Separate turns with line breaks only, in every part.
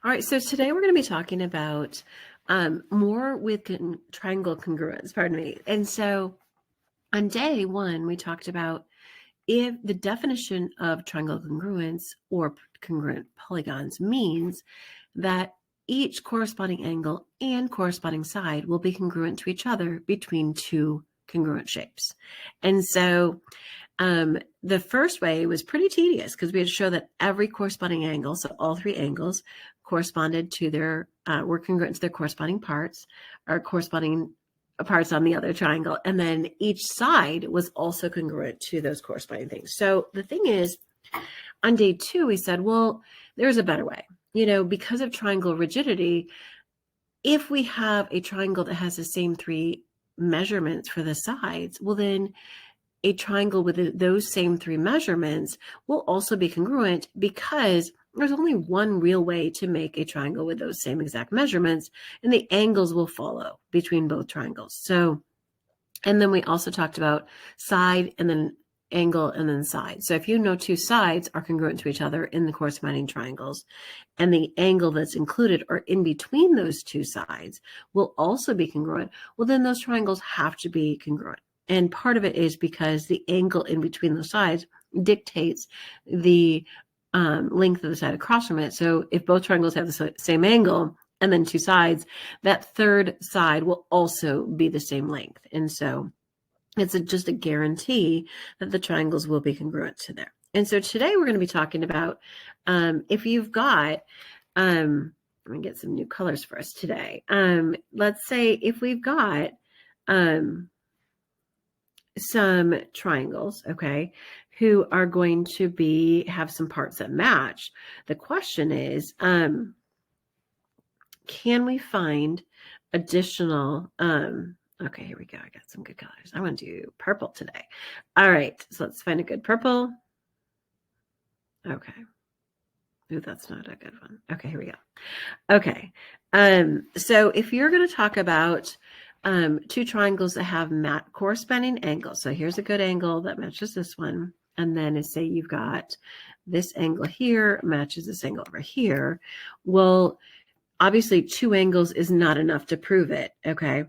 All right, so today we're going to be talking about more with triangle congruence, pardon me. And so on day one, we talked about if the definition of triangle congruence or congruent polygons means that each corresponding angle and corresponding side will be congruent to each other between two congruent shapes. And so the first way was pretty tedious because we had to show that every corresponding angle, so all three angles, corresponded to their, were congruent to their corresponding parts, or corresponding parts on the other triangle. And then each side was also congruent to those corresponding things. So the thing is, on day two, we said, well, there's a better way. Because of triangle rigidity, if we have a triangle that has the same three measurements for the sides, well, then a triangle with those same three measurements will also be congruent because there's only one real way to make a triangle with those same exact measurements, and the angles will follow between both triangles. So, and then we also talked about side and then angle and then side. So if you know two sides are congruent to each other in the corresponding triangles, and the angle that's included or in between those two sides will also be congruent, well, then those triangles have to be congruent. And part of it is because the angle in between those sides dictates the length of the side across from it. So if both triangles have the same angle and then two sides, that third side will also be the same length. And so it's just a guarantee that the triangles will be congruent to there. And so today we're going to be talking about if you've got, let me get some new colors for us today. Let's say if we've got some triangles, okay, who are going to have some parts that match. The question is, can we find additional, okay, here we go. I got some good colors. I want to do purple today. All right, so let's find a good purple. Okay. Ooh, that's not a good one. Okay, here we go. Okay. So if you're going to talk about two triangles that have corresponding angles. So here's a good angle that matches this one. And then say you've got this angle here matches this angle over here. Well, obviously 2 angles is not enough to prove it. Okay.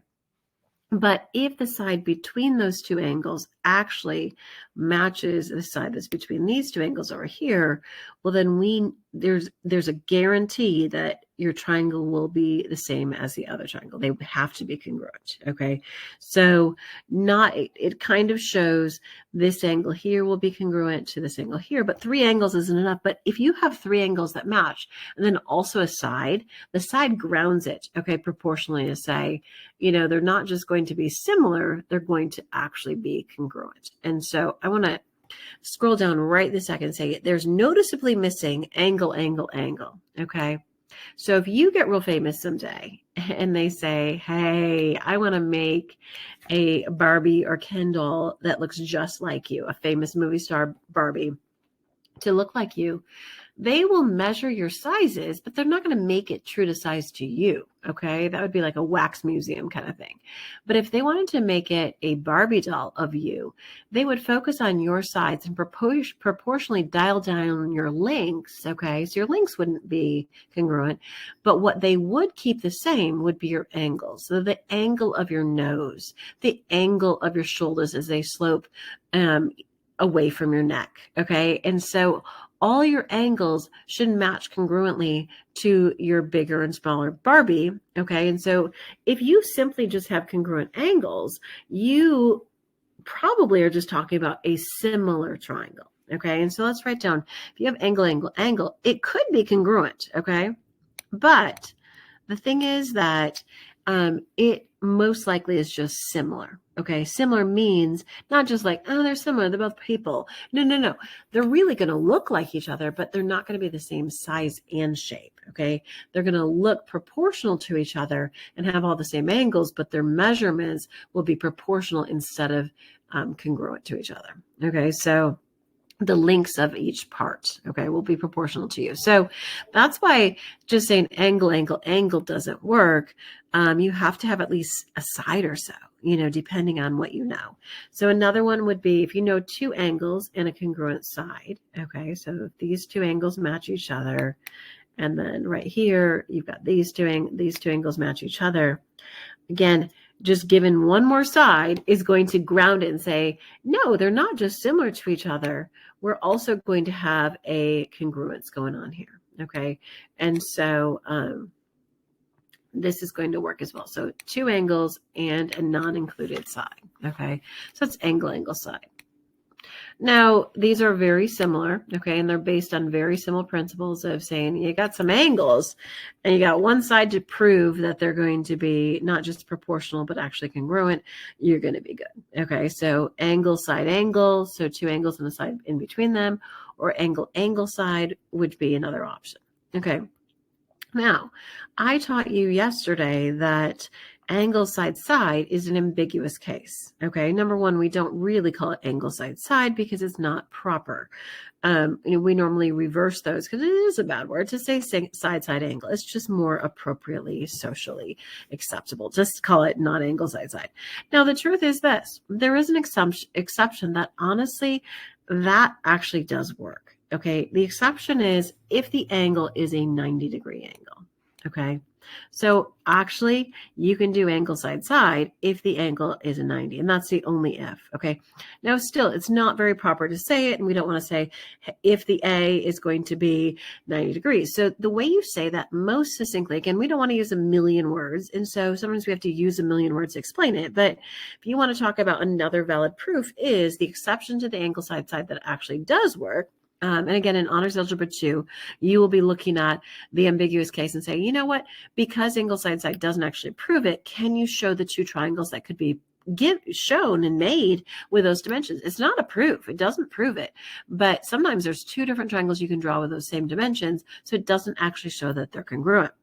But if the side between those 2 angles actually matches the side that's between these 2 angles over here, well, then there's a guarantee that your triangle will be the same as the other triangle. They have to be congruent, okay? So it kind of shows this angle here will be congruent to this angle here, but 3 angles isn't enough. But if you have 3 angles that match and then also a side, the side grounds it, okay, proportionally to say, they're not just going to be similar, they're going to actually be congruent. And so I want to scroll down right this second and say there's noticeably missing angle, angle, angle, okay? So if you get real famous someday and they say, hey, I want to make a Barbie or Ken doll that looks just like you, a famous movie star Barbie, to look like you, they will measure your sizes, but they're not going to make it true to size to you, okay? That would be like a wax museum kind of thing. But if they wanted to make it a Barbie doll of you, they would focus on your sides and proportionally dial down your lengths, okay? So your lengths wouldn't be congruent, but what they would keep the same would be your angles. So the angle of your nose, the angle of your shoulders as they slope away from your neck, okay? And so all your angles should match congruently to your bigger and smaller Barbie, okay? And so if you simply just have congruent angles, you probably are just talking about a similar triangle, okay? And so let's write down, if you have angle, angle, angle, it could be congruent, okay? But the thing is that it most likely is just similar. Okay, similar means not just like, oh, they're similar, they're both people. No. They're really going to look like each other, but they're not going to be the same size and shape. Okay, they're going to look proportional to each other and have all the same angles, but their measurements will be proportional instead of congruent to each other. Okay, so the lengths of each part, okay, will be proportional to you. So that's why just saying angle, angle, angle doesn't work. You have to have at least a side or so, depending on what you know. So another one would be if you know 2 angles and a congruent side, okay, so if these 2 angles match each other And then right here, you've got these two angles match each other. Again, just given one more side is going to ground it and say, no, they're not just similar to each other. We're also going to have a congruence going on here. Okay. And so this is going to work as well. So two angles and a non-included side. Okay. So it's angle, side. Now, these are very similar, okay, and they're based on very similar principles of saying you got some angles and you got one side to prove that they're going to be not just proportional, but actually congruent, you're going to be good, okay? So angle, side, angle, so two angles and a side in between them, or angle, side would be another option, okay? Now, I taught you yesterday that angle side is an ambiguous case. Okay, number one, we don't really call it angle side because it's not proper. We normally reverse those because it is a bad word to say side angle. It's just more appropriately socially acceptable. Just call it not angle side. Now, the truth is this: there is an exception that honestly, that actually does work. Okay, the exception is if the angle is a 90-degree angle. Okay, so actually you can do angle side if the angle is a 90, and that's the only if. Okay, now still it's not very proper to say it, and we don't want to say if the A is going to be 90 degrees. So the way you say that most succinctly, again, we don't want to use a million words, and so sometimes we have to use a million words to explain it, but if you want to talk about another valid proof is the exception to the angle side that actually does work. And again, in Honors Algebra 2, you will be looking at the ambiguous case and say, you know what, because angle side doesn't actually prove it, can you show the two triangles that could be shown and made with those dimensions? It's not a proof. It doesn't prove it. But sometimes there's two different triangles you can draw with those same dimensions, so it doesn't actually show that they're congruent.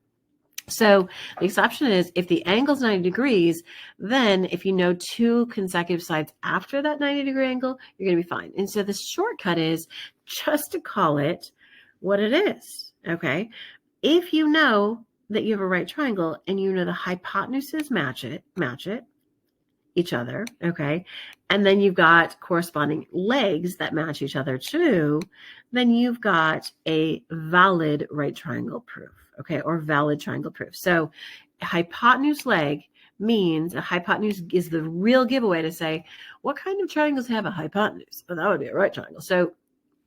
So the exception is if the angle is 90 degrees, then if you know two consecutive sides after that 90-degree angle, you're going to be fine. And so the shortcut is just to call it what it is, okay? If you know that you have a right triangle and you know the hypotenuses match each other, okay? And then you've got corresponding legs that match each other too, then you've got a valid right triangle proof, okay? Or valid triangle proof. So hypotenuse leg means a hypotenuse is the real giveaway to say, what kind of triangles have a hypotenuse? Well, that would be a right triangle. So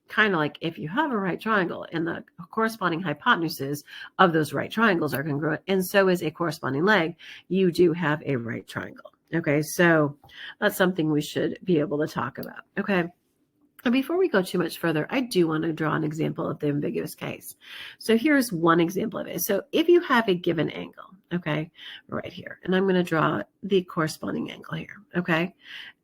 kind of like if you have a right triangle and the corresponding hypotenuses of those right triangles are congruent, and so is a corresponding leg, you do have a right triangle. Okay, so that's something we should be able to talk about. Okay, and before we go too much further, I do want to draw an example of the ambiguous case. So here's one example of it. So if you have a given angle, okay, right here, and I'm going to draw the corresponding angle here, okay?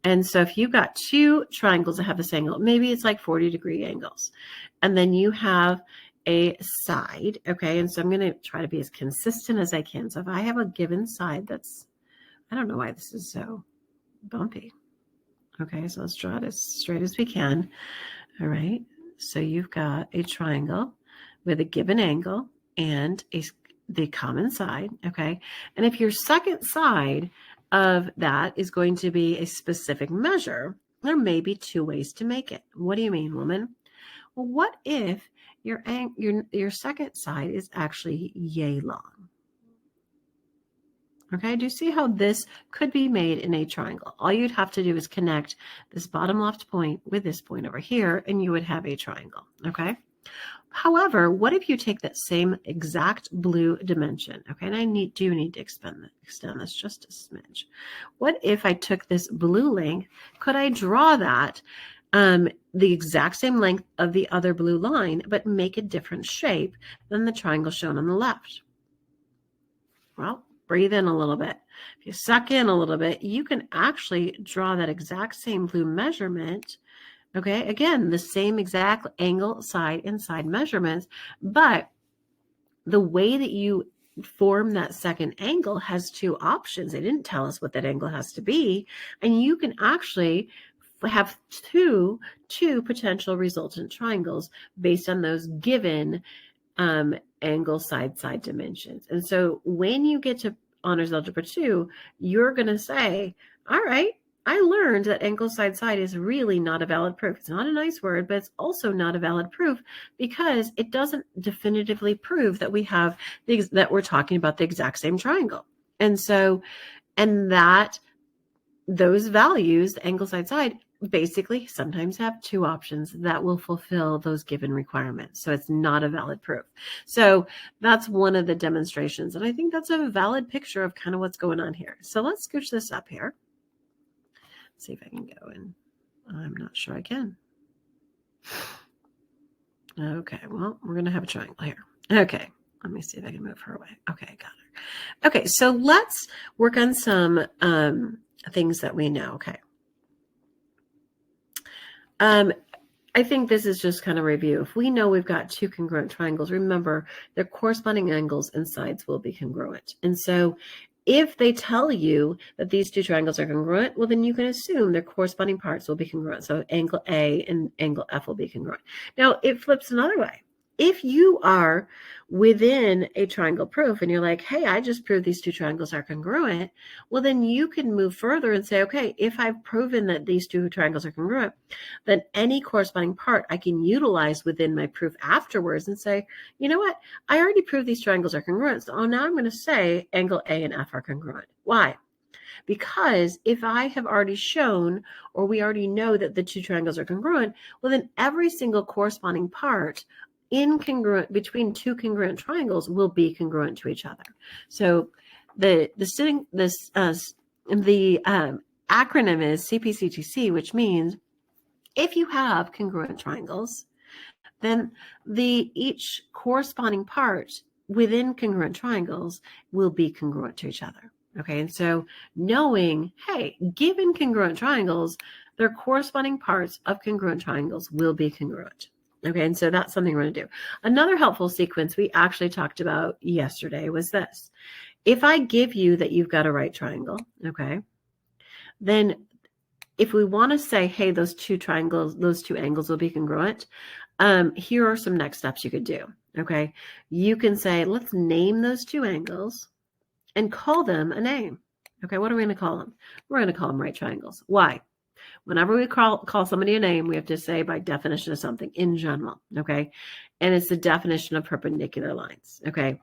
And so if you've got two triangles that have this angle, maybe it's like 40-degree angles, and then you have a side, okay? And so I'm going to try to be as consistent as I can. So if I have a given side that's, I don't know why this is so bumpy. Okay, so let's draw it as straight as we can. All right, so you've got a triangle with a given angle and the common side, okay? And if your second side of that is going to be a specific measure, there may be two ways to make it. What do you mean, woman? Well, what if your second side is actually yay long? Okay, do you see how this could be made in a triangle? All you'd have to do is connect this bottom left point with this point over here, and you would have a triangle, okay? However, what if you take that same exact blue dimension, okay, and I do need to extend this just a smidge. What if I took this blue length? Could I draw that the exact same length of the other blue line, but make a different shape than the triangle shown on the left? Well, breathe in a little bit. If you suck in a little bit, you can actually draw that exact same blue measurement. Okay, again, the same exact angle, side, and side measurements, but the way that you form that second angle has two options. They didn't tell us what that angle has to be, and you can actually have two potential resultant triangles based on those given angle side dimensions. And so when you get to Honors Algebra 2, you're going to say, all right, I learned that angle side side is really not a valid proof. It's not a nice word, but it's also not a valid proof because it doesn't definitively prove that we have that we're talking about the exact same triangle. And so, and that those values, the angle side side, basically sometimes have two options that will fulfill those given requirements. So it's not a valid proof. So that's one of the demonstrations. And I think that's a valid picture of kind of what's going on here. So let's scooch this up here. See if I can go in. I'm not sure I can. Okay, well, we're going to have a triangle here. Okay, let me see if I can move her away. Okay, I got her. Okay, so let's work on some things that we know. Okay. I think this is just kind of review. If we know we've got two congruent triangles, remember their corresponding angles and sides will be congruent. And so if they tell you that these two triangles are congruent, well, then you can assume their corresponding parts will be congruent. So angle A and angle F will be congruent. Now, it flips another way. If you are within a triangle proof and you're like, hey, I just proved these two triangles are congruent, well, then you can move further and say, okay, if I've proven that these two triangles are congruent, then any corresponding part I can utilize within my proof afterwards and say, you know what, I already proved these triangles are congruent. So now I'm going to say angle A and F are congruent. Why? Because if I have already shown, or we already know that the two triangles are congruent, well, then every single corresponding part between two congruent triangles will be congruent to each other. So the acronym is CPCTC, which means if you have congruent triangles, then each corresponding part within congruent triangles will be congruent to each other. Okay, and so knowing, hey, given congruent triangles, their corresponding parts of congruent triangles will be congruent. Okay, and so that's something we're going to do. Another helpful sequence we actually talked about yesterday was this. If I give you that you've got a right triangle, okay, then if we want to say, hey, those two angles will be congruent, here are some next steps you could do, okay? You can say, let's name those two angles and call them a name. Okay, what are we going to call them? We're going to call them right triangles. Why? Whenever we call somebody a name, we have to say by definition of something in general, okay? And it's the definition of perpendicular lines, okay?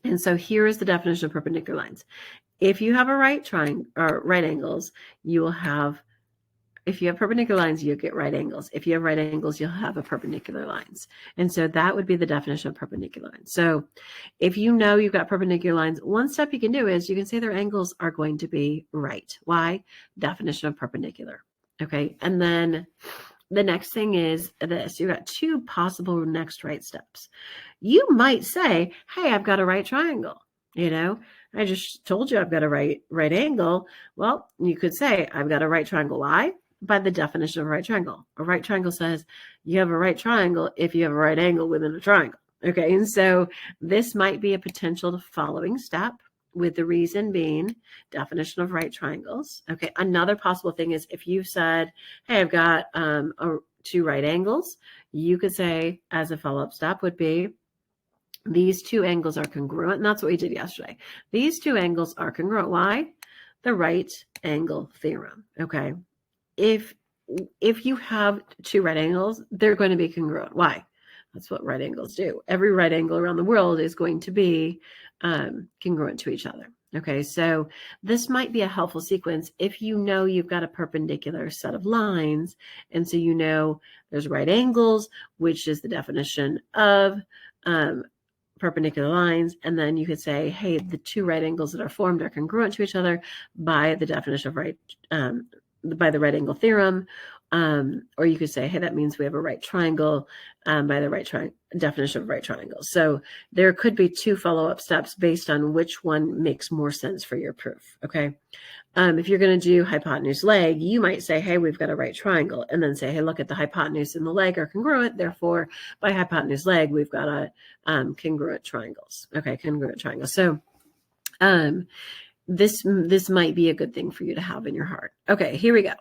And so here is the definition of perpendicular lines. If you have a right triangle or right angles, you will have, if you have perpendicular lines, you'll get right angles. If you have right angles, you'll have a perpendicular lines. And so that would be the definition of perpendicular lines. So if you know you've got perpendicular lines, one step you can do is you can say their angles are going to be right. Why? Definition of perpendicular. Okay. And then the next thing is this. You've got two possible next right steps. You might say, hey, I've got a right triangle. You know, I just told you I've got a right angle. Well, you could say I've got a right triangle. Why? By the definition of a right triangle. A right triangle says you have a right triangle if you have a right angle within a triangle. Okay, and so this might be a potential following step, with the reason being definition of right triangles. Okay, another possible thing is if you said, hey, I've got two right angles, you could say as a follow-up step would be these two angles are congruent, and that's what we did yesterday. These two angles are congruent. Why? The right angle theorem. Okay. If you have two right angles, they're going to be congruent. Why? That's what right angles do. Every right angle around the world is going to be congruent to each other. Okay, so this might be a helpful sequence if you know you've got a perpendicular set of lines, and so you know there's right angles, which is the definition of perpendicular lines, and then you could say, hey, the two right angles that are formed are congruent to each other by the definition of by the right angle theorem, or you could say, hey, that means we have a right triangle by the definition of right triangle. So there could be two follow-up steps based on which one makes more sense for your proof. Okay, if you're going to do hypotenuse leg, you might say, hey, we've got a right triangle, and then say, hey, look, at the hypotenuse and the leg are congruent, therefore by hypotenuse leg we've got a congruent triangles. Okay, congruent triangles. So this might be a good thing for you to have in your heart. Okay, here we go.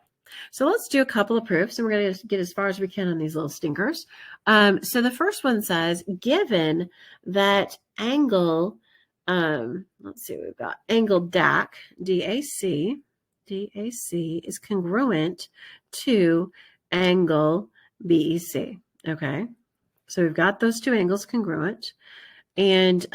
So let's do a couple of proofs, and we're going to get as far as we can on these little stinkers. So the first one says, given that angle, let's see, we've got angle DAC, D-A-C, DAC is congruent to angle BEC. Okay, so we've got those two angles congruent. And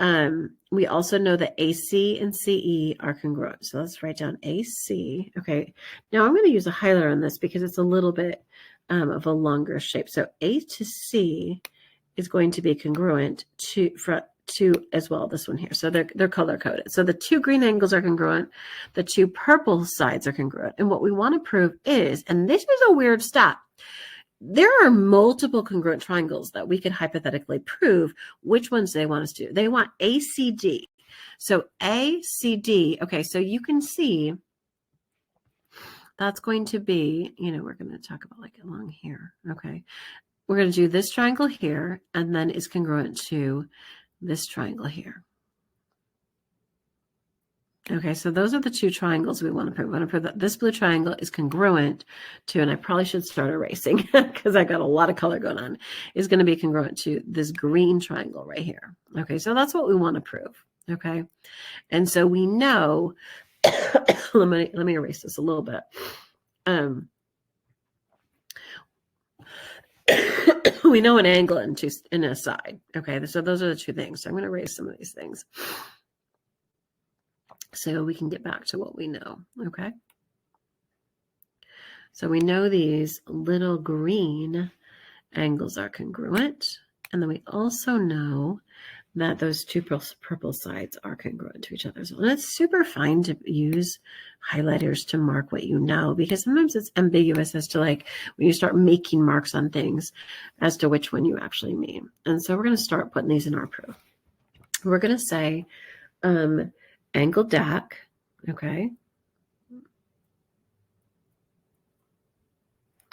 we also know that AC and CE are congruent. So let's write down AC. Okay, now I'm going to use a highlighter on this because it's a little bit of a longer shape. So A to C is going to be congruent to as well, this one here. So they're color coded. So the two green angles are congruent. The two purple sides are congruent. And what we want to prove is, and this is a weird step, there are multiple congruent triangles that we could hypothetically prove which ones they want us to do. They want ACD. So ACD, okay, so you can see that's going to be, we're going to talk about like along here, okay? We're going to do this triangle here, and then it's congruent to this triangle here. Okay, so those are the two triangles we want to prove. We want to prove that this blue triangle is congruent to, and I probably should start erasing because I got a lot of color going on, is going to be congruent to this green triangle right here. Okay, so that's what we want to prove. Okay, and so we know, let me erase this a little bit. We know an angle and a side. Okay, so those are the two things. So I'm going to erase some of these things so we can get back to what we know, okay? So we know these little green angles are congruent, and then we also know that those two purple sides are congruent to each other. So it's super fine to use highlighters to mark what you know, because sometimes it's ambiguous as to like when you start making marks on things as to which one you actually mean. And so we're going to start putting these in our proof. We're going to say, angle DAC, okay,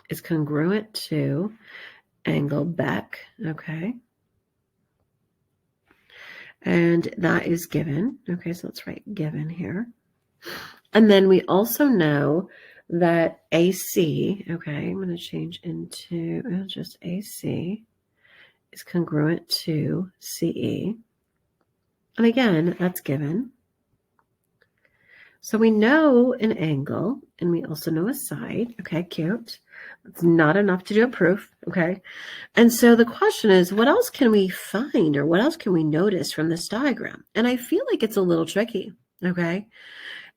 is congruent to angle BEC, okay, and that is given. Okay, so let's write given here. And then we also know that AC, okay, I'm going to change into just AC, is congruent to CE. And again, that's given. So we know an angle, and we also know a side. Okay, cute. That's not enough to do a proof, okay? And so the question is, what else can we find, or what else can we notice from this diagram? And I feel like it's a little tricky, okay?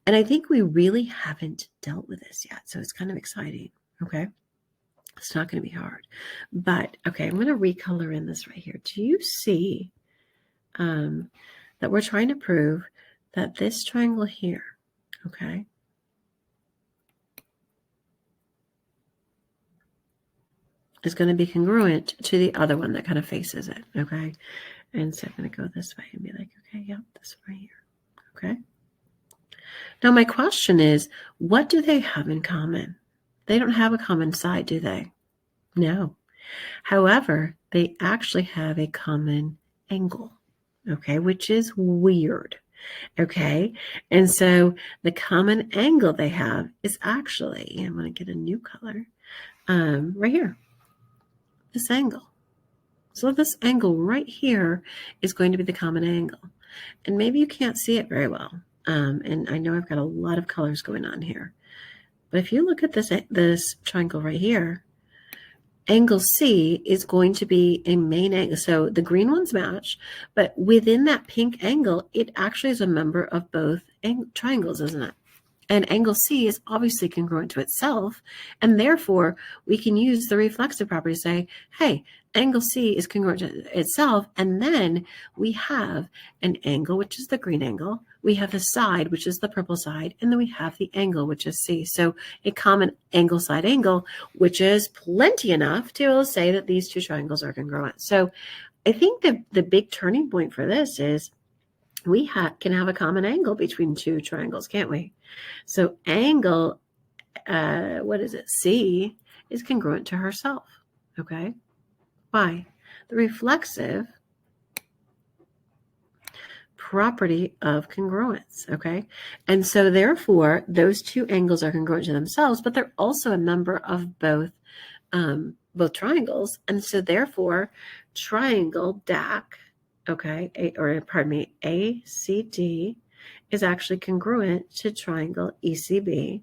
And I think we really haven't dealt with this yet, so it's kind of exciting, okay? It's not going to be hard. But, okay, I'm going to recolor in this right here. Do you see that we're trying to prove that this triangle here, okay, is going to be congruent to the other one that kind of faces it, okay? And so I'm going to go this way and be like, okay, yep, this one right here, okay? Now my question is, what do they have in common? They don't have a common side, do they? No. However, they actually have a common angle, okay, which is weird. Okay, and so the common angle they have is actually, I'm going to get a new color, right here, this angle. So this angle right here is going to be the common angle. And maybe you can't see it very well. And I know I've got a lot of colors going on here. But if you look at this triangle right here, angle C is going to be a main angle. So the green ones match, but within that pink angle, it actually is a member of both triangles, isn't it? And angle C is obviously congruent to itself, and therefore we can use the reflexive property to say, hey, angle C is congruent to itself, and then we have an angle, which is the green angle, we have the side, which is the purple side, and then we have the angle, which is C. So a common angle side angle, which is plenty enough to be able to say that these two triangles are congruent. So I think the big turning point for this is we can have a common angle between two triangles, can't we? So angle, what is it? C is congruent to herself, okay? Why? The reflexive property of congruence, okay? And so therefore, those two angles are congruent to themselves, but they're also a member of both triangles. And so therefore, triangle DAC, okay, ACD is actually congruent to triangle ECB,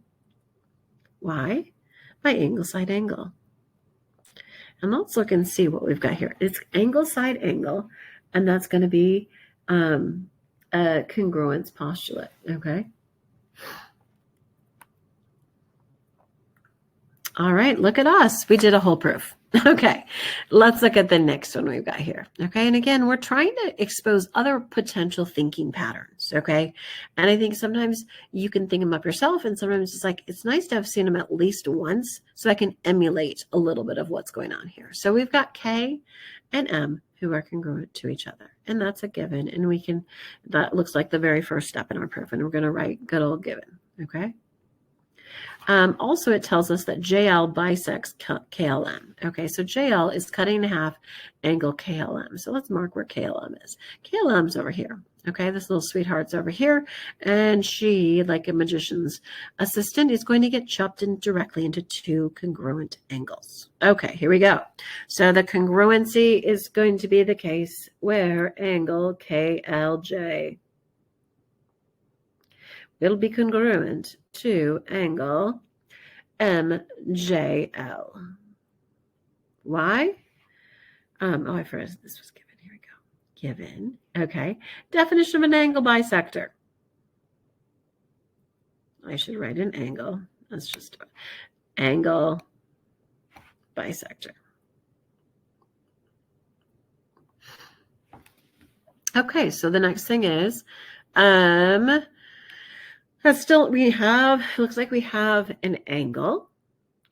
Why? By angle side angle. And let's look and see what we've got here. It's angle side angle, and that's going to be a congruence postulate, okay? All right, look at us. We did a whole proof. Okay, let's look at the next one we've got here. Okay, and again, we're trying to expose other potential thinking patterns. Okay, and I think sometimes you can think them up yourself, and sometimes it's like it's nice to have seen them at least once so I can emulate a little bit of what's going on here. So we've got K and M who are congruent to each other, and that's a given. And we can, that looks like the very first step in our proof, and we're going to write good old given. Okay. Also, it tells us that JL bisects KLM. Okay, so JL is cutting in half angle KLM. So let's mark where KLM is. KLM's over here. Okay, this little sweetheart's over here. And she, like a magician's assistant, is going to get chopped in directly into two congruent angles. Okay, here we go. So the congruency is going to be the case where angle KLJ, it'll be congruent to angle MJL. Why? I forgot this was given. Here we go. Given. Okay. Definition of an angle bisector. I should write an angle. That's just angle bisector. Okay, so the next thing is looks like we have an angle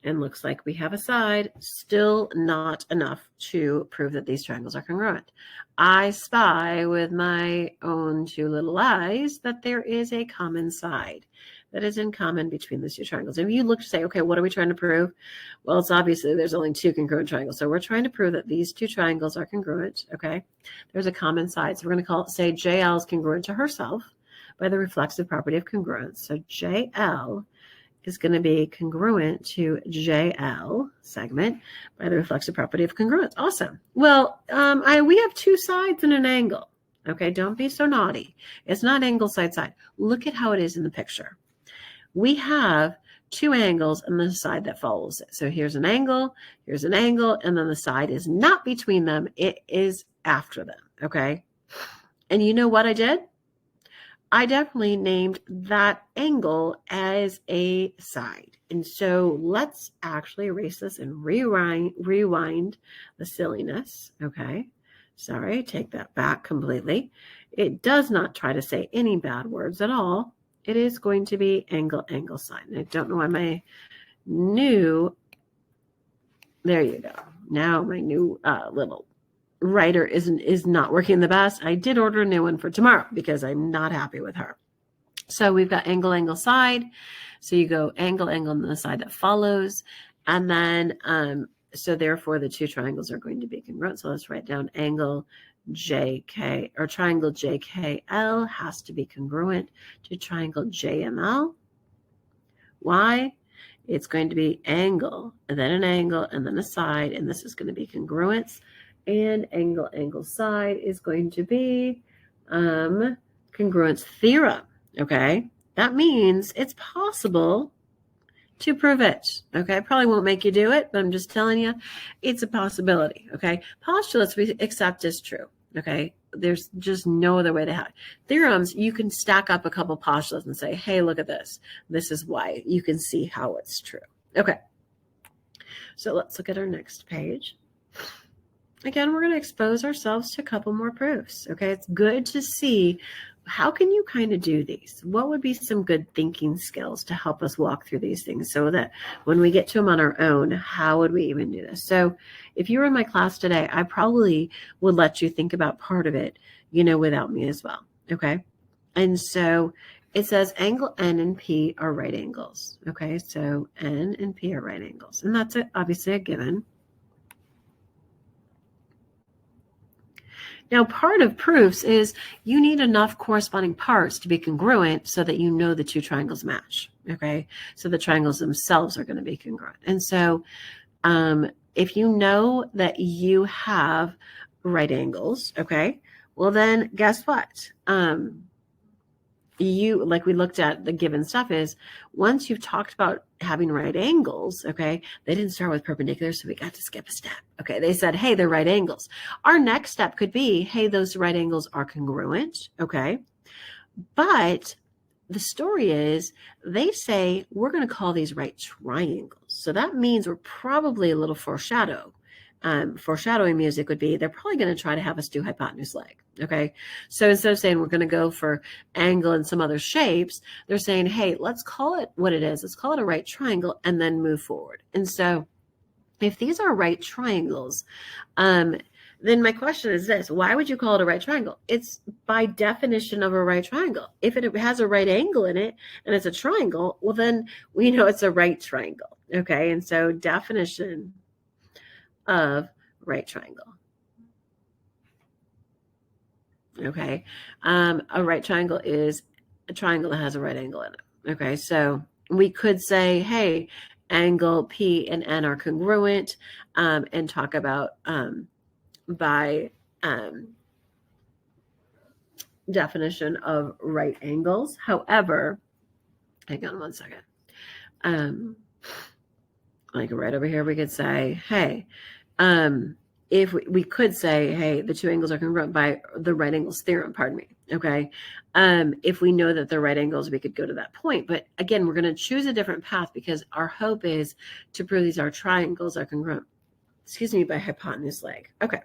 and looks like we have a side. Still not enough to prove that these triangles are congruent. I spy with my own two little eyes that there is a common side that is in common between the two triangles. If you look to say, okay, what are we trying to prove? Well, it's obviously there's only two congruent triangles. So we're trying to prove that these two triangles are congruent, okay? There's a common side. So we're going to say JL is congruent to herself by the reflexive property of congruence. So JL is going to be congruent to JL segment by the reflexive property of congruence. Awesome. Well, we have two sides and an angle. Okay, don't be so naughty. It's not angle side side. Look at how it is in the picture. We have two angles and the side that follows it. So here's an angle, and then the side is not between them. It is after them. Okay. And you know what I did? I definitely named that angle as a side. And so let's actually erase this and rewind the silliness. Okay. Sorry, take that back completely. It does not try to say any bad words at all. It is going to be angle, side. And I don't know why my new, there you go. Now my new little writer is not working the best. I did order a new one for tomorrow because I'm not happy with her. So we've got angle, side. So you go angle, on the side that follows. And then, so therefore the two triangles are going to be congruent. So let's write down angle JK, or triangle JKL has to be congruent to triangle JML. Why? It's going to be angle, and then an angle, and then a side, and this is going to be congruence. And angle, side is going to be congruence theorem, okay? That means it's possible to prove it, okay? I probably won't make you do it, but I'm just telling you, it's a possibility, okay? Postulates we accept as true, okay? There's just no other way to have it. Theorems, you can stack up a couple postulates and say, hey, look at this. This is why. You can see how it's true. Okay, so let's look at our next page. Again, we're going to expose ourselves to a couple more proofs, okay? It's good to see how can you kind of do these? What would be some good thinking skills to help us walk through these things so that when we get to them on our own, how would we even do this? So if you were in my class today, I probably would let you think about part of it, without me as well, okay? And so it says angle N and P are right angles, okay? So N and P are right angles, and that's obviously a given. Now, part of proofs is you need enough corresponding parts to be congruent so that you know the two triangles match, okay? So the triangles themselves are going to be congruent. And so if you know that you have right angles, okay, well then guess what? like we looked at the given stuff is once you've talked about having right angles, okay, they didn't start with perpendicular, so we got to skip a step. Okay, they said, hey, they're right angles. Our next step could be, hey, those right angles are congruent, okay, but the story is they say we're going to call these right triangles. So that means we're probably a little foreshadowing music would be they're probably going to try to have us do hypotenuse leg. Okay. So instead of saying we're going to go for angle and some other shapes, they're saying, hey, let's call it what it is. Let's call it a right triangle and then move forward. And so if these are right triangles, then my question is this: why would you call it a right triangle? It's by definition of a right triangle. If it has a right angle in it and it's a triangle, well, then we know it's a right triangle. Okay. And so definition of right triangle. Okay. A right triangle is a triangle that has a right angle in it. Okay. So we could say, hey, angle P and N are congruent, and talk about by definition of right angles. However, hang on one second. Like right over here, we could say, hey, if we could say, hey, the two angles are congruent by the right angles theorem, pardon me. Okay. If we know that they're right angles, we could go to that point. But again, we're going to choose a different path because our hope is to prove these are triangles are congruent, by hypotenuse leg. Okay.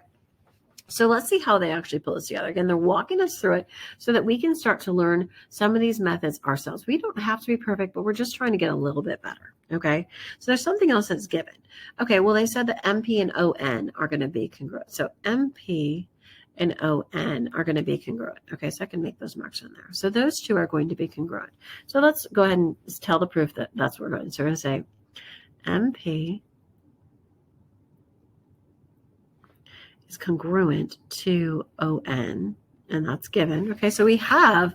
So let's see how they actually pull this together. Again, they're walking us through it so that we can start to learn some of these methods ourselves. We don't have to be perfect, but we're just trying to get a little bit better. Okay. So there's something else that's given. Okay. Well, they said that MP and ON are going to be congruent. So MP and ON are going to be congruent. Okay. So I can make those marks in there. So those two are going to be congruent. So let's go ahead and tell the proof that that's what we're going to. So we're going to say MP is congruent to ON, and that's given. Okay, so we have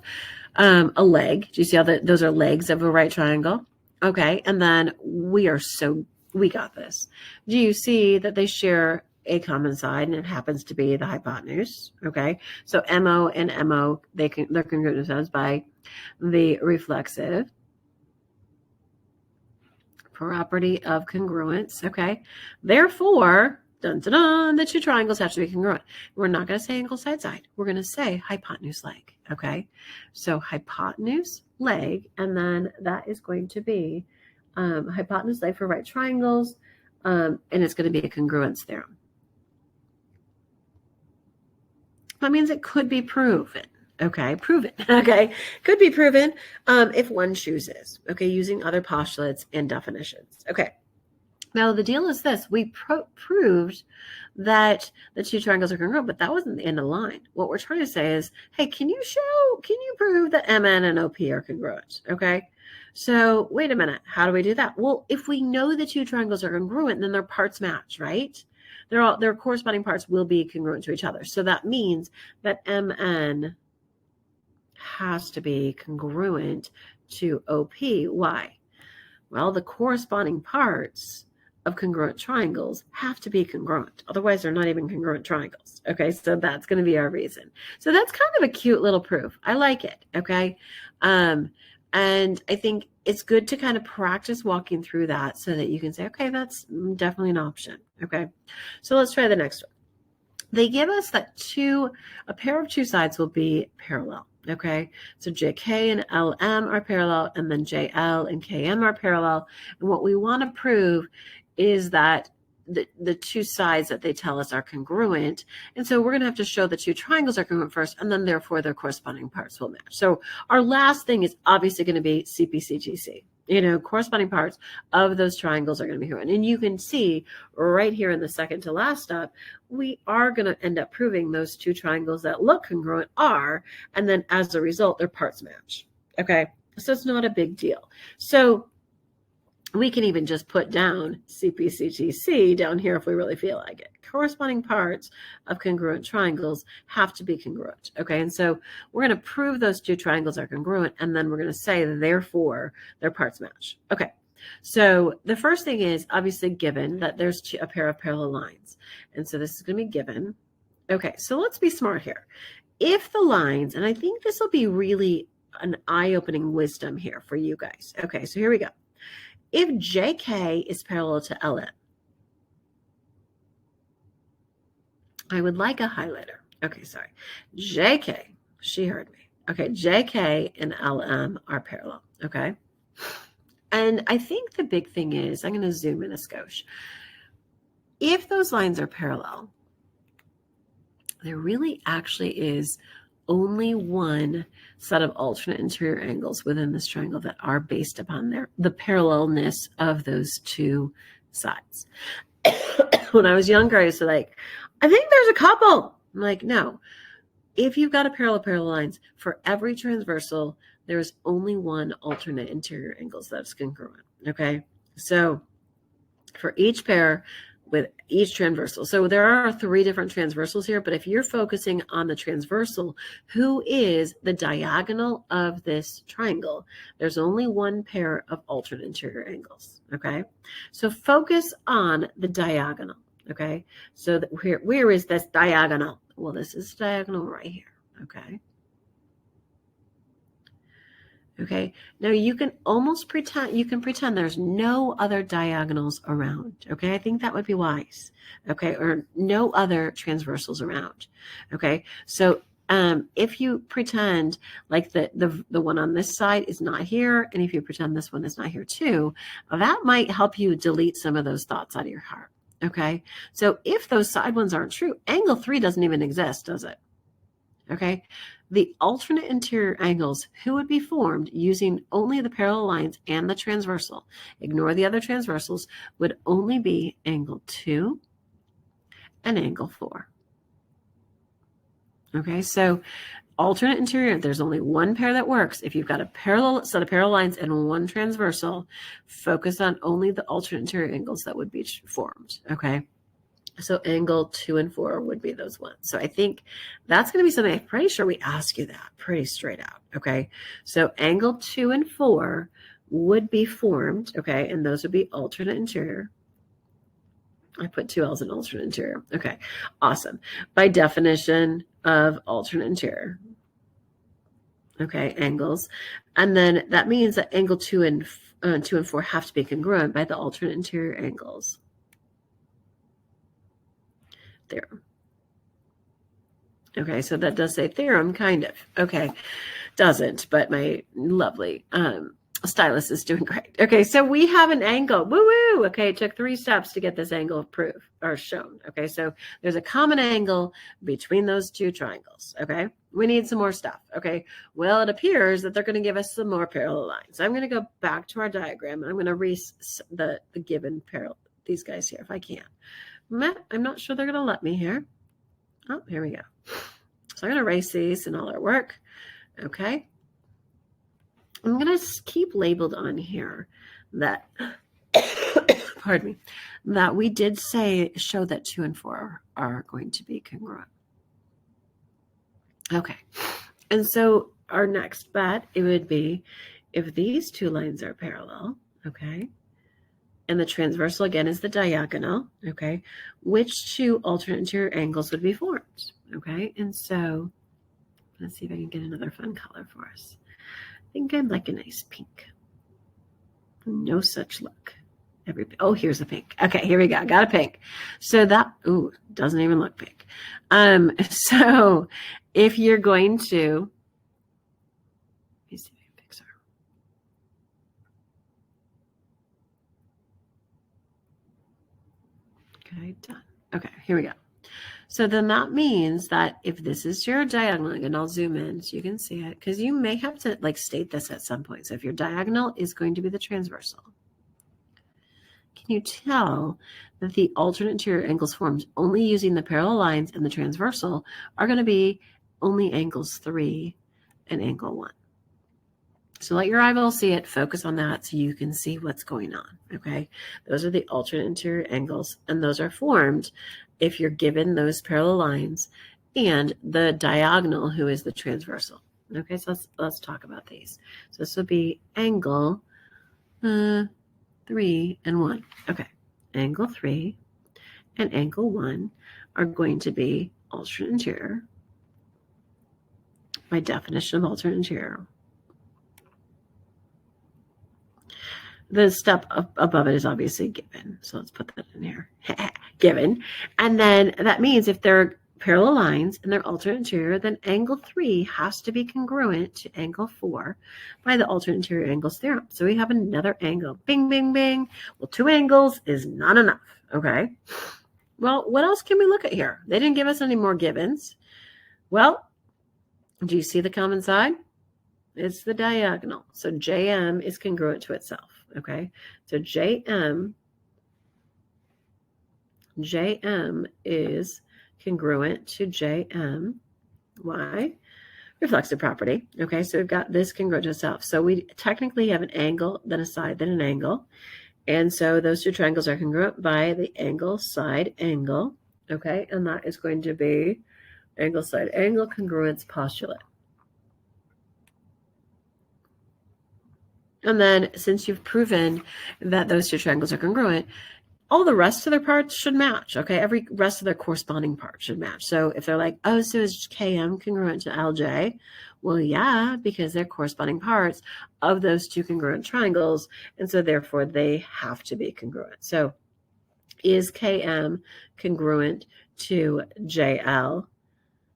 a leg. Do you see how those are legs of a right triangle? Okay, and then we got this. Do you see that they share a common side, and it happens to be the hypotenuse? Okay, so MO and MO, they're congruent themselves by the reflexive property of congruence. Okay, therefore, dun, dun, dun, the two triangles have to be congruent. We're not going to say angle side side. We're going to say hypotenuse leg. Okay. So hypotenuse leg, and then that is going to be hypotenuse leg for right triangles, and it's going to be a congruence theorem. That means it could be proven. Okay, proven. Okay, could be proven if one chooses. Okay, using other postulates and definitions. Okay. Now, the deal is this. We proved that the two triangles are congruent, but that wasn't the end of the line. What we're trying to say is, hey, can you prove that MN and OP are congruent? Okay. So wait a minute. How do we do that? Well, if we know the two triangles are congruent, then their parts match, right? Their corresponding parts will be congruent to each other. So that means that MN has to be congruent to OP. Why? Well, the corresponding parts of congruent triangles have to be congruent. Otherwise, they're not even congruent triangles. Okay, so that's going to be our reason. So that's kind of a cute little proof. I like it. Okay, and I think it's good to kind of practice walking through that so that you can say, okay, that's definitely an option. Okay, so let's try the next one. They give us that a pair of two sides will be parallel. Okay, so JK and LM are parallel, and then JL and KM are parallel. And what we want to prove is that the two sides that they tell us are congruent. And so we're going to have to show the two triangles are congruent first, and then therefore their corresponding parts will match. So our last thing is obviously going to be CPCGC. Corresponding parts of those triangles are going to be congruent. And you can see right here in the second to last step, we are going to end up proving those two triangles that look congruent are, and then as a result, their parts match. Okay, so it's not a big deal. So we can even just put down CPCGC down here if we really feel like it. Corresponding parts of congruent triangles have to be congruent. Okay, and so we're going to prove those two triangles are congruent, and then we're going to say, therefore, their parts match. Okay, so the first thing is obviously given that there's a pair of parallel lines. And so this is going to be given. Okay, so let's be smart here. If the lines, and I think this will be really an eye-opening wisdom here for you guys. Okay, so here we go. If JK is parallel to LM, I would like a highlighter. Okay, sorry. JK, she heard me. Okay, JK and LM are parallel. Okay. And I think the big thing is, I'm going to zoom in a skosh. If those lines are parallel, there really actually is only one set of alternate interior angles within this triangle that are based upon the parallelness of those two sides. When I was younger, I used to like, I think there's a couple. I'm like, no. If you've got a parallel lines, for every transversal, there's only one alternate interior angles that's congruent. Okay. So for each pair with each transversal. So there are 3 different transversals here, but if you're focusing on the transversal, who is the diagonal of this triangle, there's only one pair of alternate interior angles. Okay. So focus on the diagonal. Okay. So where is this diagonal? Well, this is diagonal right here. Okay. Okay. Now you can almost pretend there's no other diagonals around. Okay. I think that would be wise. Okay. Or no other transversals around. Okay. So if you pretend like the one on this side is not here, and if you pretend this one is not here too, that might help you delete some of those thoughts out of your heart. Okay. So if those side ones aren't true, angle 3 doesn't even exist, does it? Okay. The alternate interior angles who would be formed using only the parallel lines and the transversal, ignore the other transversals, would only be angle 2 and angle 4. Okay, so alternate interior, there's only one pair that works. If you've got a parallel set of parallel lines and one transversal, focus on only the alternate interior angles that would be formed. Okay. So angle 2 and 4 would be those ones. So I think that's going to be something, I'm pretty sure we ask you that pretty straight out. Okay. So angle 2 and 4 would be formed. Okay. And those would be alternate interior. I put 2 L's in alternate interior. Okay. Awesome. By definition of alternate interior. Okay. Angles. And then that means that angle 2 and 4 have to be congruent by the alternate interior angles. Theorem. Okay, so that does say theorem, kind of. Okay, doesn't, but my lovely stylist is doing great. Okay, so we have an angle. Woo-woo! Okay, it took 3 steps to get this angle proved or shown. Okay, so there's a common angle between those 2 triangles. Okay, we need some more stuff. Okay, well, it appears that they're going to give us some more parallel lines. I'm going to go back to our diagram. I'm going to erase the given parallel, these guys here, if I can. I'm not sure they're going to let me here. Oh, here we go. So I'm going to erase these and all our work. Okay. I'm going to keep labeled on here that, pardon me, that we did show that 2 and 4 are going to be congruent. Okay. And so our next bet, it would be if these 2 lines are parallel, okay, and the transversal again is the diagonal, okay, which 2 alternate interior angles would be formed, okay? And so let's see if I can get another fun color for us. I think I'd like a nice pink. No such luck. Oh, here's a pink. Okay, here we go. Got a pink. So that, ooh, doesn't even look pink. So if you're going to, let me see if I can fix her. Okay, done. Okay, here we go. So then that means that if this is your diagonal, and I'll zoom in so you can see it, because you may have to like state this at some point. So if your diagonal is going to be the transversal, can you tell that the alternate interior angles formed only using the parallel lines and the transversal are going to be only angles 3 and angle 1? So let your eyeball see it, focus on that so you can see what's going on, okay? Those are the alternate interior angles, and those are formed if you're given those parallel lines and the diagonal, who is the transversal. Okay, so let's talk about these. So this would be angle 3 and 1. Okay, angle 3 and angle 1 are going to be alternate interior by definition of alternate interior. the step above it is obviously given. So let's put that in here. Given. And then that means if they're parallel lines and they're alternate interior, then angle 3 has to be congruent to angle 4 by the alternate interior angles theorem. So we have another angle. Bing, bing, bing. Well, 2 angles is not enough. Okay. Well, what else can we look at here? They didn't give us any more givens. Well, do you see the common side? It's the diagonal. So JM is congruent to itself. Okay. So JM is congruent to JM. Why? Reflexive property. Okay. So we've got this congruent to itself. So we technically have an angle, then a side, then an angle. And so those two triangles are congruent by the angle, side, angle. Okay. And that is going to be angle, side, angle congruence postulate. And then since you've proven that those two triangles are congruent, all the rest of their parts should match. Okay. Every rest of their corresponding parts should match. So if they're like, oh, so is KM congruent to LJ? Well, yeah, because they're corresponding parts of those two congruent triangles. And so therefore they have to be congruent. So is KM congruent to JL?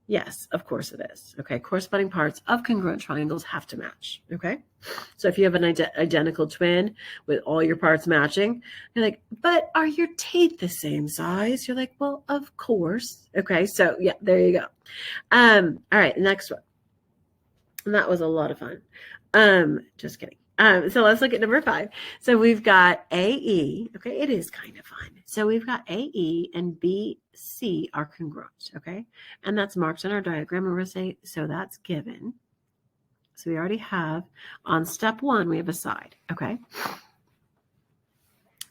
Yes, of course it is. Okay, corresponding parts of congruent triangles have to match. Okay, so if you have an identical twin with all your parts matching, you're like, but are your teeth the same size? You're like, well, of course. Okay, so yeah, there you go. All right, next one. And that was a lot of fun. Just kidding. So let's look at number 5. So we've got AE. Okay, it is kind of fun. So we've got AE and BC are congruent. Okay, and that's marked on our diagram. And we're going to say, so that's given. So we already have on step 1, we have a side. Okay.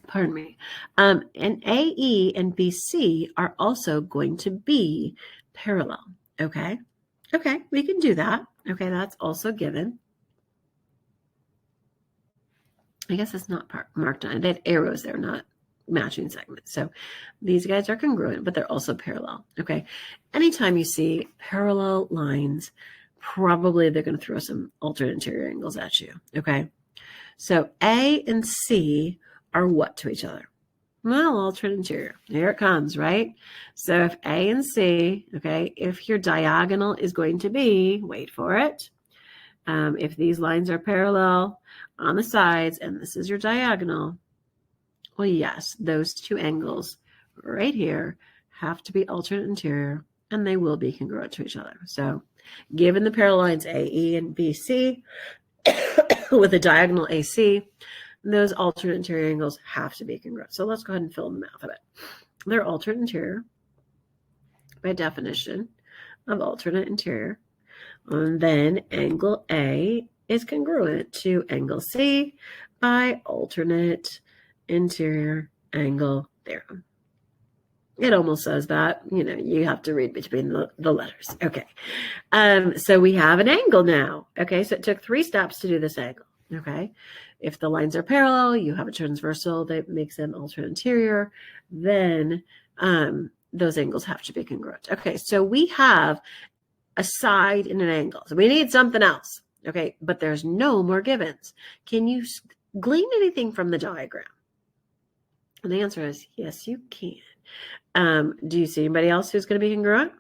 Pardon me. And AE and BC are also going to be parallel. Okay. Okay, we can do that. Okay, that's also given. I guess it's not marked on. They have arrows there, not matching segments. So these guys are congruent, but they're also parallel. Okay. Anytime you see parallel lines, probably they're going to throw some alternate interior angles at you. Okay. So A and C are what to each other? Well, alternate interior. Here it comes, right? So if A and C, okay, if your diagonal is going to be, wait for it, if these lines are parallel on the sides and this is your diagonal, well, yes, those two angles right here have to be alternate interior and they will be congruent to each other. So given the parallel lines AE and BC with a diagonal AC, those alternate interior angles have to be congruent. So let's go ahead and fill in the math of it. They're alternate interior by definition of alternate interior. And then angle A is congruent to angle C by alternate interior angle theorem. It almost says that, you have to read between the letters. Okay. So we have an angle now. Okay. So it took 3 steps to do this angle. Okay. If the lines are parallel, you have a transversal that makes them alternate interior, then those angles have to be congruent. Okay. So we have a side and an angle. So we need something else. Okay. But there's no more givens. Can you glean anything from the diagram? And the answer is yes, you can. Do you see anybody else who's going to be congruent?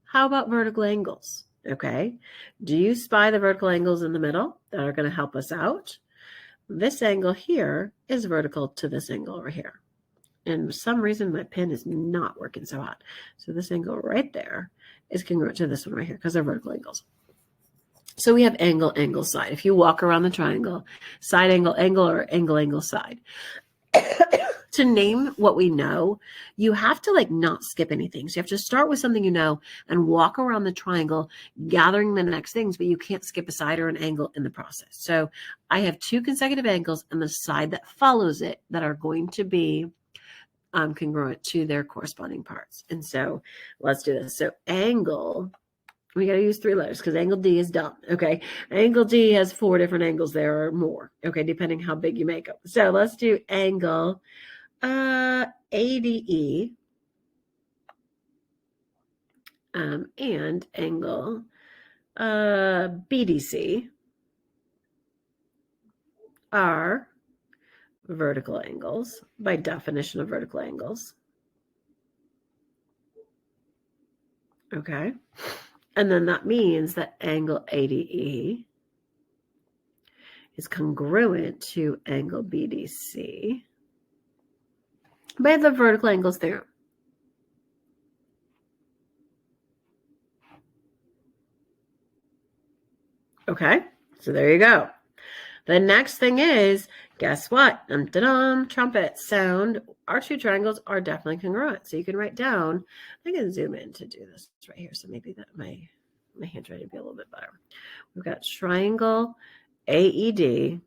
How about vertical angles? Okay. Do you spy the vertical angles in the middle that are going to help us out? This angle here is vertical to this angle over here. And for some reason, my pen is not working so hot. So this angle right there is congruent to this one right here because they're vertical angles. So we have angle, angle, side. If you walk around the triangle, side angle, angle, or angle, angle, side. To name what we know, you have to not skip anything. So you have to start with something you know and walk around the triangle, gathering the next things, but you can't skip a side or an angle in the process. So I have 2 consecutive angles and the side that follows it that are going to be congruent to their corresponding parts. And so let's do this. So angle, we got to use 3 letters because angle D is dumb. Okay. Angle D has 4 different angles there or more. Okay. Depending how big you make them. So let's do angle ADE and angle BDC are vertical angles by definition of vertical angles. Okay. And then that means that angle ADE is congruent to angle BDC by the vertical angles theorem. Okay, so there you go. The next thing is, guess what? Trumpet sound. Our two triangles are definitely congruent. So you can write down, I can zoom in to do this right here. So maybe that my handwriting will be a little bit better. We've got triangle AED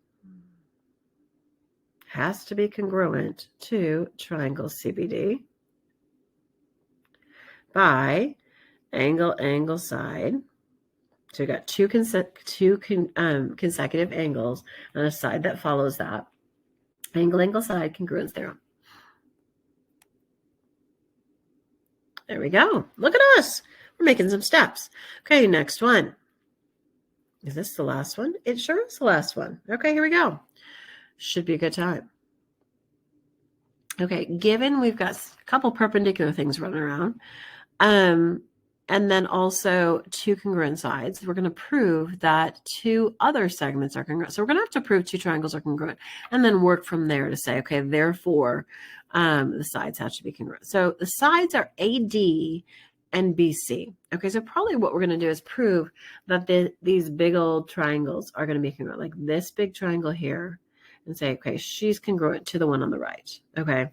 has to be congruent to triangle CBD by angle side. So we got two consecutive angles on a side that follows that. Angle side congruence theorem. There we go. Look at us. We're making some steps. Okay, next one. Is this the last one? It sure is the last one. Okay, here we go. Should be a good time. Okay, given we've got a couple perpendicular things running around, and then also two congruent sides, we're going to prove that two other segments are congruent. So we're going to have to prove two triangles are congruent and then work from there to say, okay, therefore, the sides have to be congruent. So the sides are AD and BC. Okay, so probably what we're going to do is prove that these big old triangles are going to be congruent, like this big triangle here, and say, okay, she's congruent to the one on the right. Okay.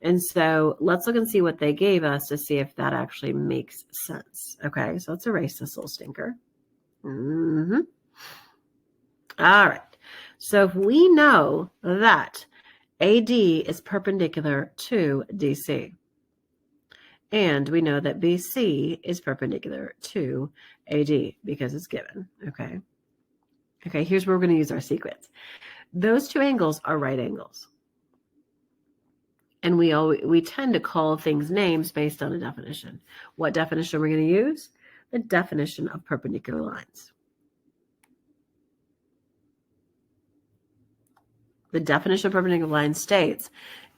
And so let's look and see what they gave us to see if that actually makes sense. Okay, so let's erase this little stinker. All right. So if we know that AD is perpendicular to DC, and we know that BC is perpendicular to AD because it's given. Okay. Okay, here's where we're going to use our sequence. Those two angles are right angles. And we tend to call things names based on a definition. What definition are we going to use? The definition of perpendicular lines. The definition of perpendicular lines states,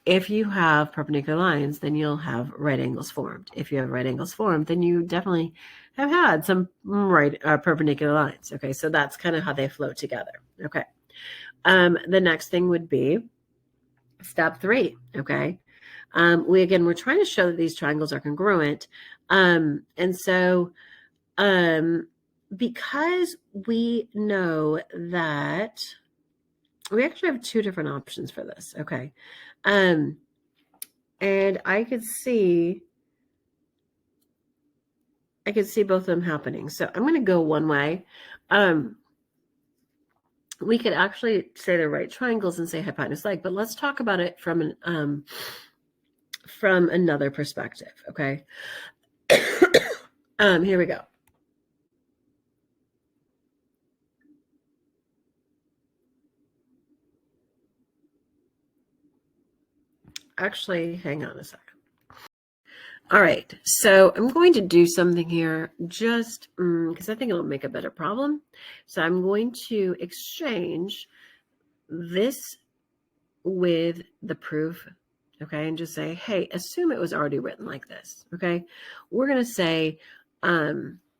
if you have perpendicular lines, then you'll have right angles formed. If you have right angles formed, then you definitely have had some perpendicular lines. Okay, so that's kind of how they flow together. Okay. The next thing would be step 3. Okay. We're trying to show that these triangles are congruent. And so, because we know that we actually have two different options for this. Okay. And I could see both of them happening. So I'm going to go one way. We could actually say they're right triangles and say hypotenuse leg, but let's talk about it from another perspective. Okay. Here we go. Actually, hang on a second. All right, so I'm going to do something here just because I think it'll make a better problem. So I'm going to exchange this with the proof, okay, and just say, hey, assume it was already written like this, okay? We're going to say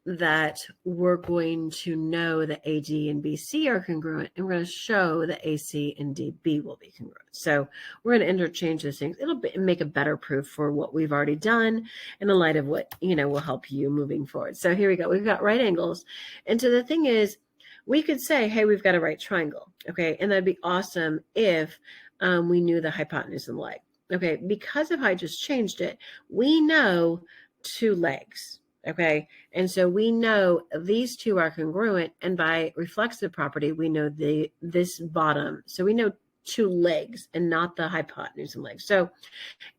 that we're going to know that AD and BC are congruent, and we're going to show that AC and DB will be congruent. So we're going to interchange those things. It'll make a better proof for what we've already done in the light of what, will help you moving forward. So here we go. We've got right angles. And so the thing is, we could say, hey, we've got a right triangle, okay? And that'd be awesome if we knew the hypotenuse and the leg. Okay, because if I just changed it, we know two legs. Okay, and so we know these two are congruent, and by reflexive property, we know this bottom. So we know two legs and not the hypotenuse and legs. So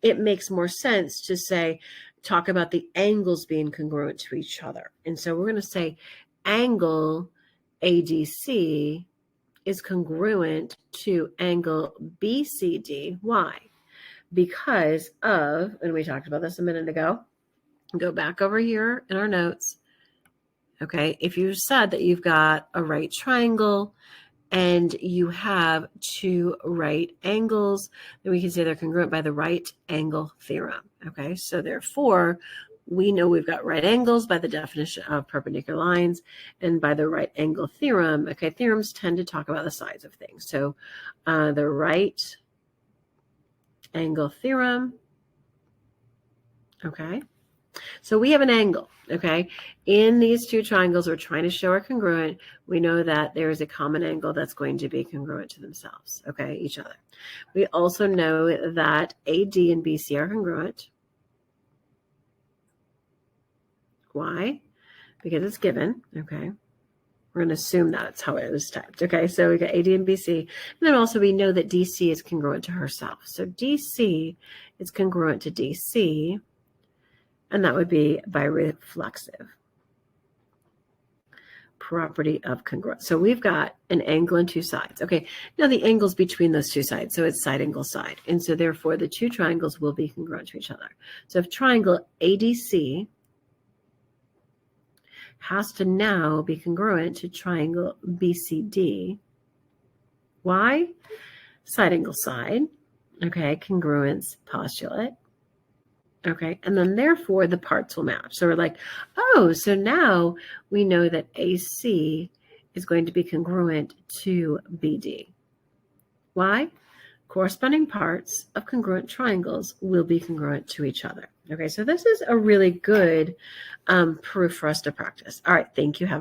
it makes more sense to talk about the angles being congruent to each other. And so we're going to say angle ADC is congruent to angle BCD. Why? Because of, and we talked about this a minute ago, go back over here in our notes. Okay, if you said that you've got a right triangle and you have two right angles, then we can say they're congruent by the right angle theorem. Okay, so therefore, we know we've got right angles by the definition of perpendicular lines and by the right angle theorem. Okay, theorems tend to talk about the sides of things. So the right angle theorem. Okay, so we have an angle. Okay, in these two triangles we're trying to show are congruent. We know that there is a common angle that's going to be congruent to themselves. Okay, each other. We also know that AD and BC are congruent. Why? Because it's given. Okay, we're going to assume that's how it was typed. Okay, so we got AD and BC. And then also we know that DC is congruent to herself. So DC is congruent to DC, and that would be by reflexive property of congruence. So we've got an angle and two sides. Okay, now the angle's between those two sides, so it's side angle side. And so therefore the two triangles will be congruent to each other. So if triangle ADC has to now be congruent to triangle BCD. Why? Side angle side. Okay, congruence postulate. Okay, and then therefore the parts will match. So we're like, oh, so now we know that AC is going to be congruent to BD. Why? Corresponding parts of congruent triangles will be congruent to each other. Okay, so this is a really good proof for us to practice. All right, thank you. Have a